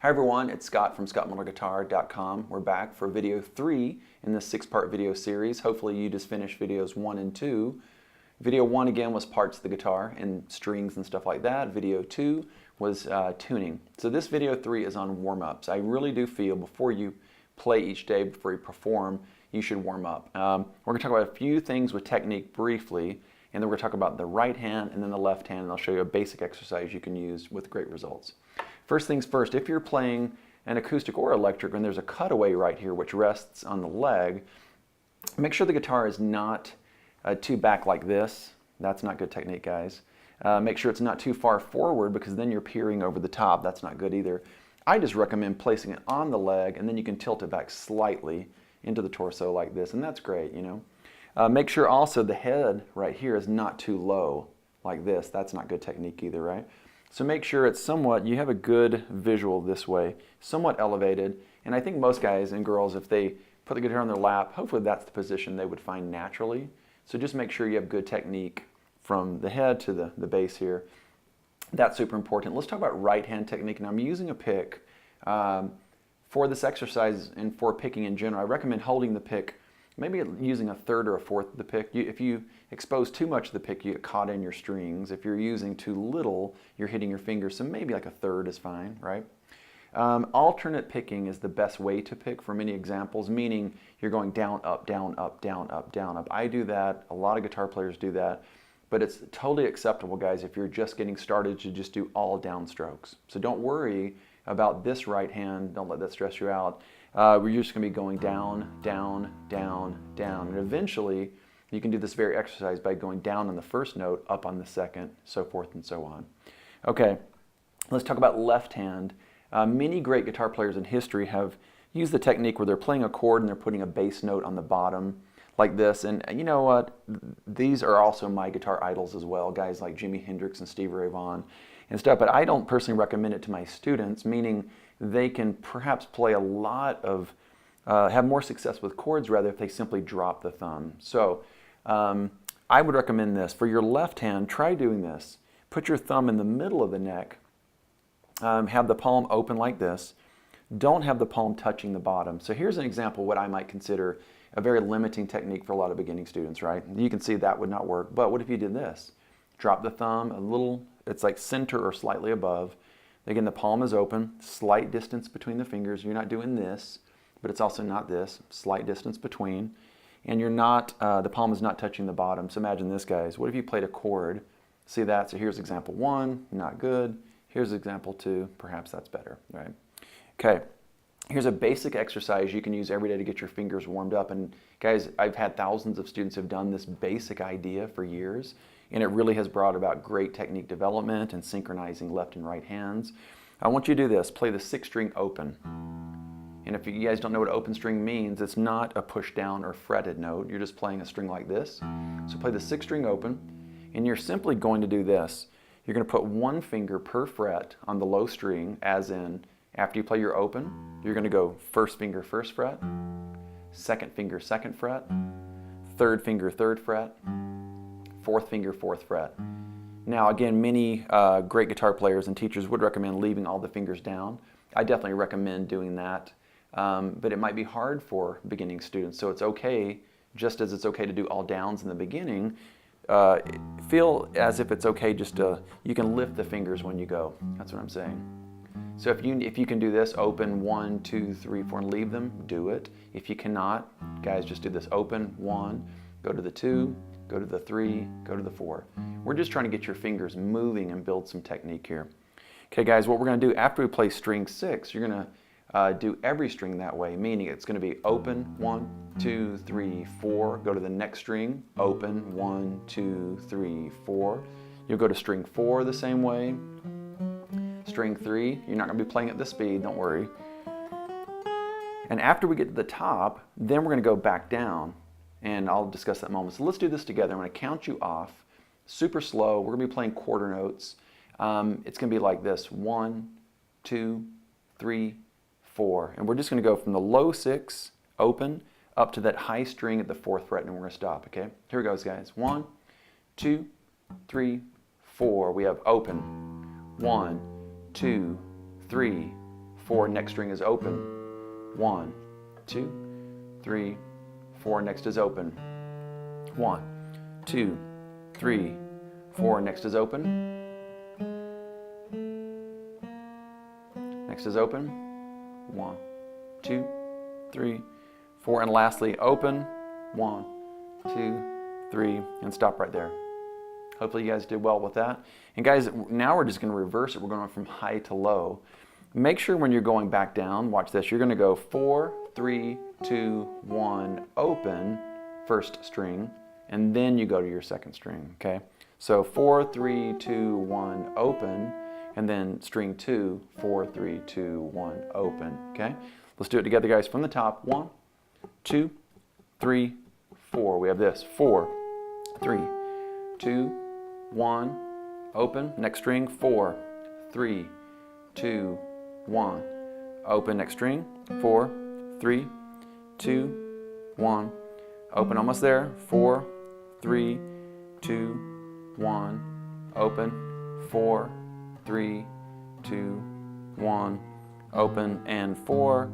Hi everyone, it's Scott from scottmillerguitar.com. We're back for video 3 in this 6-part video series. Hopefully you just finished videos 1 and 2. Video 1 again was parts of the guitar and strings and stuff like that. Video 2 was tuning. So this video 3 is on warm-ups. I really do feel before you play each day, before you perform, you should warm up. We're going to talk about a few things with technique briefly, and then we're going to talk about the right hand and then the left hand, and I'll show you a basic exercise you can use with great results. First things first, if you're playing an acoustic or electric and there's a cutaway right here which rests on the leg, make sure the guitar is not too back like this. That's not good technique, guys. Make sure it's not too far forward because then you're peering over the top. That's not good either. I just recommend placing it on the leg and then you can tilt it back slightly into the torso like this, and that's great, you know. Make sure also the head right here is not too low like this. That's not good technique either, right? So make sure it's somewhat, you have a good visual this way, somewhat elevated. And I think most guys and girls, if they put the guitar on their lap, hopefully that's the position they would find naturally. So just make sure you have good technique from the head to the base here. That's super important. Let's talk about right hand technique. And I'm using a pick for this exercise and for picking in general. I recommend holding the pick, maybe using a third or a fourth of the pick. If you expose too much of the pick, you get caught in your strings. If you're using too little, you're hitting your fingers, so maybe like a third is fine, right? Alternate picking is the best way to pick for many examples, meaning you're going down, up, down, up, down, up, down, up. I do that, a lot of guitar players do that, but it's totally acceptable, guys, if you're just getting started to just do all down strokes. So don't worry about this right hand, don't let that stress you out. We're just going to be going down, down, down, down, and eventually you can do this very exercise by going down on the first note, up on the second, so forth and so on. Okay, let's talk about left hand. Many great guitar players in history have used the technique where they're playing a chord and they're putting a bass note on the bottom like this. And you know what? These are also my guitar idols as well, guys like Jimi Hendrix and Stevie Ray Vaughan and stuff. But I don't personally recommend it to my students, meaning they can perhaps play a lot of, have more success with chords rather if they simply drop the thumb. So I would recommend this. For your left hand, try doing this. Put your thumb in the middle of the neck. Have the palm open like this. Don't have the palm touching the bottom. So here's an example of what I might consider a very limiting technique for a lot of beginning students, right? You can see that would not work. But what if you did this? Drop the thumb a little, it's like center or slightly above. Again, the palm is open, slight distance between the fingers. You're not doing this, but it's also not this, slight distance between. And you're not, the palm is not touching the bottom. So imagine this, guys. What if you played a chord? See that? So here's example 1, not good. Here's example 2, perhaps that's better, right? Okay, here's a basic exercise you can use every day to get your fingers warmed up. And guys, I've had thousands of students who have done this basic idea for years, and it really has brought about great technique development and synchronizing left and right hands. I want you to do this. Play the 6th string open. And if you guys don't know what open string means, it's not a push down or fretted note. You're just playing a string like this. So play the 6th string open, and you're simply going to do this. You're going to put one finger per fret on the low string, as in, after you play your open, you're going to go first finger, first fret, second finger, second fret, third finger, third fret, fourth finger, fourth fret. Now again, many great guitar players and teachers would recommend leaving all the fingers down. I definitely recommend doing that, but it might be hard for beginning students, so it's okay, just as it's okay to do all downs in the beginning, feel as if it's okay just to, you can lift the fingers when you go. That's what I'm saying. So if you can do this, open 1, 2, 3, 4, and leave them, do it. If you cannot, guys, just do this. Open 1, go to the 2, go to the 3, go to the 4. We're just trying to get your fingers moving and build some technique here. Okay, guys, what we're going to do after we play string 6, you're going to do every string that way, meaning it's going to be open 1, 2, 3, 4. Go to the next string, open 1, 2, 3, 4. You'll go to string 4 the same way. String 3, you're not going to be playing at this speed, don't worry. And after we get to the top, then we're going to go back down, and I'll discuss that in a moment. So let's do this together. I'm going to count you off, super slow. We're going to be playing quarter notes. It's going to be like this: 1, 2, 3, 4. And we're just going to go from the low 6, open, up to that high string at the 4th fret, and we're going to stop, okay? Here it goes, guys. 1, 2, 3, 4. We have open. 1, 2, 3, 4, next string is open. 1, 2, 3, 4, next is open. 1, 2, 3, 4, next is open. Next is open. 1, 2, 3, 4, and lastly open. 1, 2, 3, and stop right there. Hopefully you guys did well with that. And guys, now we're just going to reverse it. We're going from high to low. Make sure when you're going back down, watch this, you're going to go 4, 3, 2, 1, open, first string, and then you go to your second string, okay? So 4, 3, 2, 1, open, and then string 2, 4, 3, 2, 1, open, okay? Let's do it together, guys, from the top. 1, 2, 3, 4. We have this, 4, 3, 2, 1, open, next string, 4, 3, 2, 1, open, next string, 4, 3, 2, 1, open, almost there, 4, 3, 2, 1, open, 4, 3, 2, 1, open, and 4,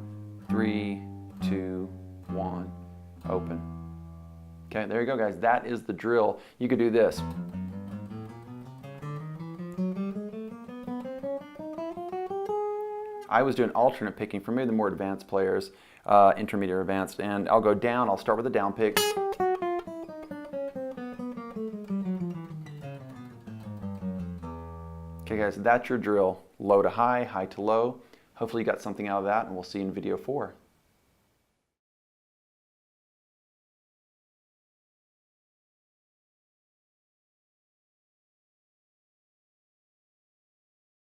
3, 2, 1, open. Okay, there you go, guys. That is the drill. You could do this. I was doing alternate picking for maybe the more advanced players, intermediate or advanced, and I'll go down. I'll start with a down pick. Okay, guys, that's your drill. Low to high, high to low. Hopefully you got something out of that, and we'll see you in video 4.